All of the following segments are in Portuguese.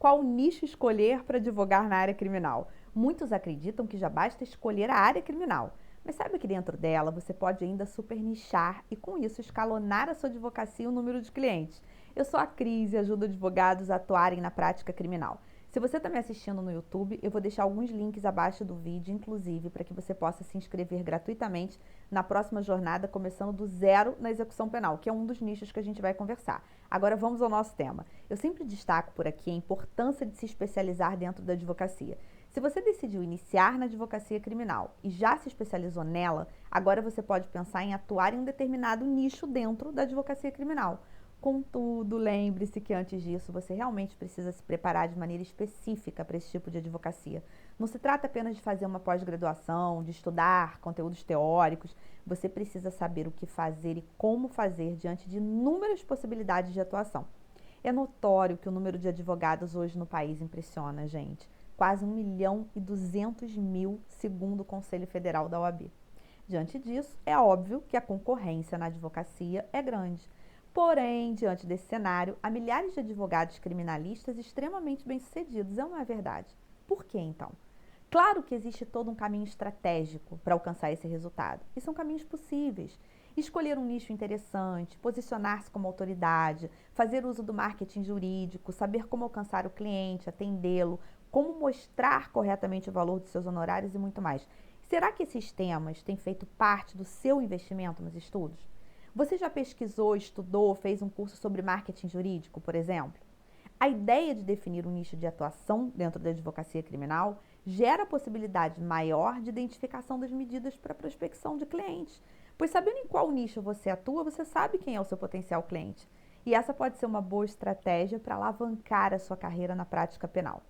Qual nicho escolher para advogar na área criminal? Muitos acreditam que já basta escolher a área criminal, mas sabe que dentro dela você pode ainda super nichar e com isso escalonar a sua advocacia e o número de clientes. Eu sou a Cris e ajudo advogados a atuarem na prática criminal. Se você está me assistindo no YouTube, eu vou deixar alguns links abaixo do vídeo, inclusive, para que você possa se inscrever gratuitamente na próxima jornada, começando do zero na execução penal, que é um dos nichos que a gente vai conversar. Agora vamos ao nosso tema. Eu sempre destaco por aqui a importância de se especializar dentro da advocacia. Se você decidiu iniciar na advocacia criminal e já se especializou nela, agora você pode pensar em atuar em um determinado nicho dentro da advocacia criminal. Contudo, lembre-se que antes disso você realmente precisa se preparar de maneira específica para esse tipo de advocacia. Não se trata apenas de fazer uma pós-graduação, de estudar conteúdos teóricos. Você precisa saber o que fazer e como fazer diante de inúmeras possibilidades de atuação. É notório que o número de advogados hoje no país impressiona, gente. Quase 1.200.000, segundo o Conselho Federal da OAB. Diante disso, é óbvio que a concorrência na advocacia é grande. Porém, diante desse cenário, há milhares de advogados criminalistas extremamente bem-sucedidos, é uma verdade. Por que então? Claro que existe todo um caminho estratégico para alcançar esse resultado, e são caminhos possíveis. Escolher um nicho interessante, posicionar-se como autoridade, fazer uso do marketing jurídico, saber como alcançar o cliente, atendê-lo, como mostrar corretamente o valor de seus honorários e muito mais. Será que esses temas têm feito parte do seu investimento nos estudos? Você já pesquisou, estudou, fez um curso sobre marketing jurídico, por exemplo? A ideia de definir um nicho de atuação dentro da advocacia criminal gera a possibilidade maior de identificação das medidas para prospecção de clientes, pois sabendo em qual nicho você atua, você sabe quem é o seu potencial cliente. E essa pode ser uma boa estratégia para alavancar a sua carreira na prática penal.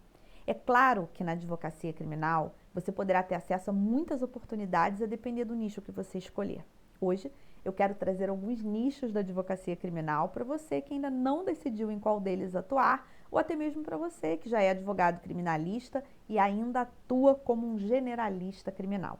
É claro que na advocacia criminal você poderá ter acesso a muitas oportunidades a depender do nicho que você escolher. Hoje, eu quero trazer alguns nichos da advocacia criminal para você que ainda não decidiu em qual deles atuar, ou até mesmo para você que já é advogado criminalista e ainda atua como um generalista criminal.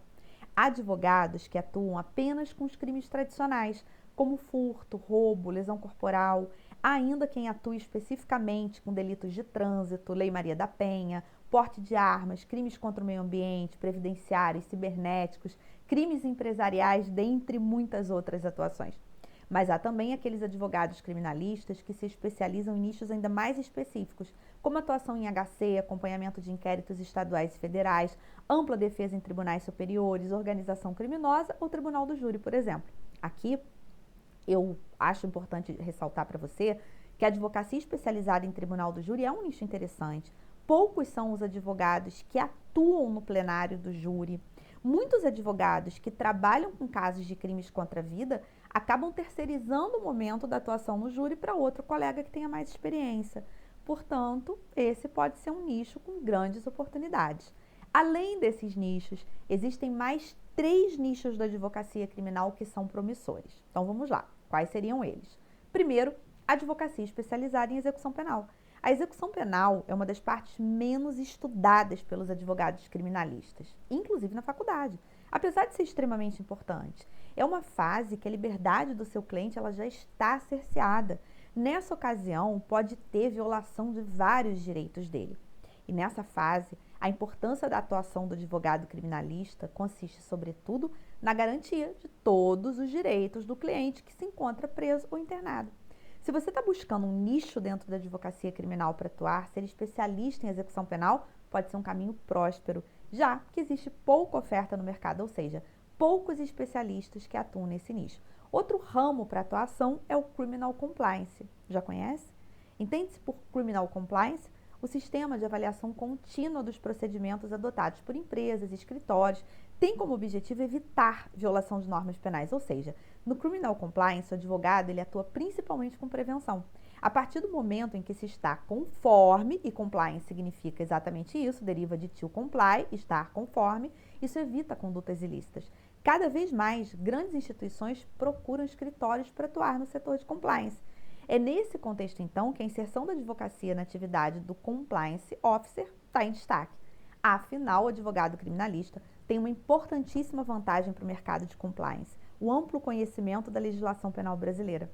Há advogados que atuam apenas com os crimes tradicionais, como furto, roubo, lesão corporal. Há ainda quem atue especificamente com delitos de trânsito, Lei Maria da Penha, porte de armas, crimes contra o meio ambiente, previdenciários, cibernéticos, crimes empresariais, dentre muitas outras atuações. Mas há também aqueles advogados criminalistas que se especializam em nichos ainda mais específicos, como atuação em HC, acompanhamento de inquéritos estaduais e federais, ampla defesa em tribunais superiores, organização criminosa ou tribunal do júri, por exemplo. Aqui, eu acho importante ressaltar para você que a advocacia especializada em tribunal do júri é um nicho interessante. Poucos são os advogados que atuam no plenário do júri. Muitos advogados que trabalham com casos de crimes contra a vida acabam terceirizando o momento da atuação no júri para outro colega que tenha mais experiência. Portanto, esse pode ser um nicho com grandes oportunidades. Além desses nichos, existem mais 3 nichos da advocacia criminal que são promissores. Então vamos lá, quais seriam eles? Primeiro, advocacia especializada em execução penal. A execução penal é uma das partes menos estudadas pelos advogados criminalistas, inclusive na faculdade, apesar de ser extremamente importante. É uma fase que a liberdade do seu cliente ela já está cerceada. Nessa ocasião, pode ter violação de vários direitos dele. E nessa fase, a importância da atuação do advogado criminalista consiste, sobretudo, na garantia de todos os direitos do cliente que se encontra preso ou internado. Se você está buscando um nicho dentro da advocacia criminal para atuar, ser especialista em execução penal pode ser um caminho próspero, já que existe pouca oferta no mercado, ou seja, poucos especialistas que atuam nesse nicho. Outro ramo para atuação é o Criminal Compliance. Já conhece? Entende-se por Criminal Compliance o sistema de avaliação contínua dos procedimentos adotados por empresas e escritórios tem como objetivo evitar violação de normas penais, ou seja, no Criminal Compliance, o advogado ele atua principalmente com prevenção. A partir do momento em que se está conforme, e compliance significa exatamente isso, deriva de to comply, estar conforme, isso evita condutas ilícitas. Cada vez mais, grandes instituições procuram escritórios para atuar no setor de compliance. É nesse contexto, então, que a inserção da advocacia na atividade do Compliance Officer está em destaque. Afinal, o advogado criminalista tem uma importantíssima vantagem para o mercado de compliance, o amplo conhecimento da legislação penal brasileira.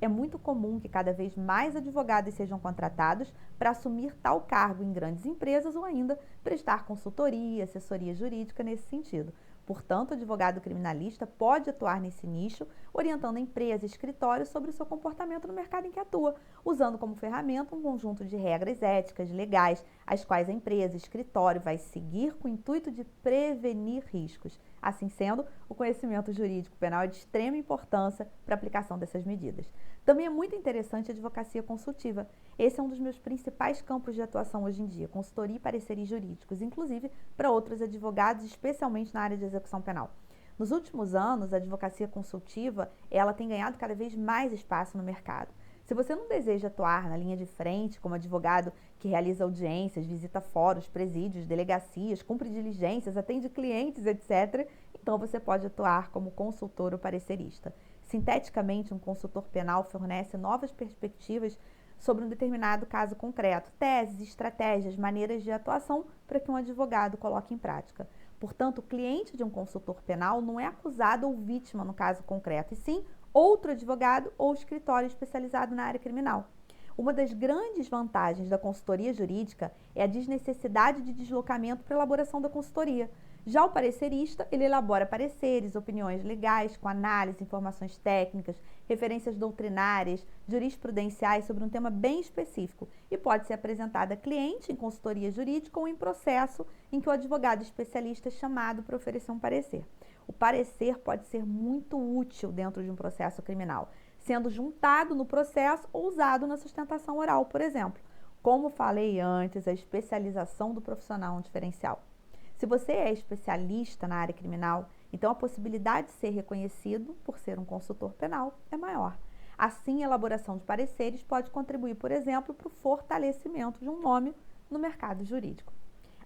É muito comum que cada vez mais advogados sejam contratados para assumir tal cargo em grandes empresas ou ainda prestar consultoria, assessoria jurídica nesse sentido. Portanto, o advogado criminalista pode atuar nesse nicho, orientando a empresa e escritórios sobre o seu comportamento no mercado em que atua, usando como ferramenta um conjunto de regras éticas, legais, as quais a empresa e escritório vai seguir com o intuito de prevenir riscos. Assim sendo, o conhecimento jurídico penal é de extrema importância para a aplicação dessas medidas. Também é muito interessante a advocacia consultiva. Esse é um dos meus principais campos de atuação hoje em dia, consultoria e pareceres jurídicos, inclusive para outros advogados, especialmente na área de execução penal. Nos últimos anos, a advocacia consultiva, ela tem ganhado cada vez mais espaço no mercado. Se você não deseja atuar na linha de frente como advogado que realiza audiências, visita fóruns, presídios, delegacias, cumpre diligências, atende clientes, etc., então você pode atuar como consultor ou parecerista. Sinteticamente, um consultor penal fornece novas perspectivas sobre um determinado caso concreto, teses, estratégias, maneiras de atuação para que um advogado coloque em prática. Portanto, o cliente de um consultor penal não é acusado ou vítima no caso concreto, e sim outro advogado ou escritório especializado na área criminal. Uma das grandes vantagens da consultoria jurídica é a desnecessidade de deslocamento para a elaboração da consultoria. Já o parecerista, ele elabora pareceres, opiniões legais, com análise, informações técnicas, referências doutrinárias, jurisprudenciais sobre um tema bem específico e pode ser apresentado a cliente em consultoria jurídica ou em processo em que o advogado especialista é chamado para oferecer um parecer. O parecer pode ser muito útil dentro de um processo criminal, sendo juntado no processo ou usado na sustentação oral, por exemplo. Como falei antes, a especialização do profissional é um diferencial. Se você é especialista na área criminal, então a possibilidade de ser reconhecido por ser um consultor penal é maior. Assim, a elaboração de pareceres pode contribuir, por exemplo, para o fortalecimento de um nome no mercado jurídico.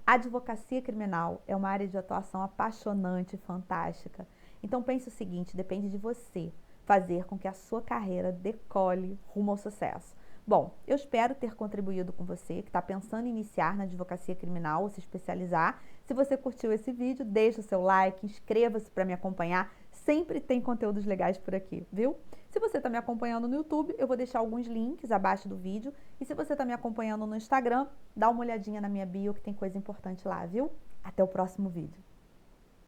A advocacia criminal é uma área de atuação apaixonante e fantástica. Então pense o seguinte, depende de você fazer com que a sua carreira decole rumo ao sucesso. Bom, eu espero ter contribuído com você que está pensando em iniciar na advocacia criminal ou se especializar. Se você curtiu esse vídeo, deixa o seu like, inscreva-se para me acompanhar. Sempre tem conteúdos legais por aqui, viu? Se você está me acompanhando no YouTube, eu vou deixar alguns links abaixo do vídeo. E se você está me acompanhando no Instagram, dá uma olhadinha na minha bio que tem coisa importante lá, viu? Até o próximo vídeo.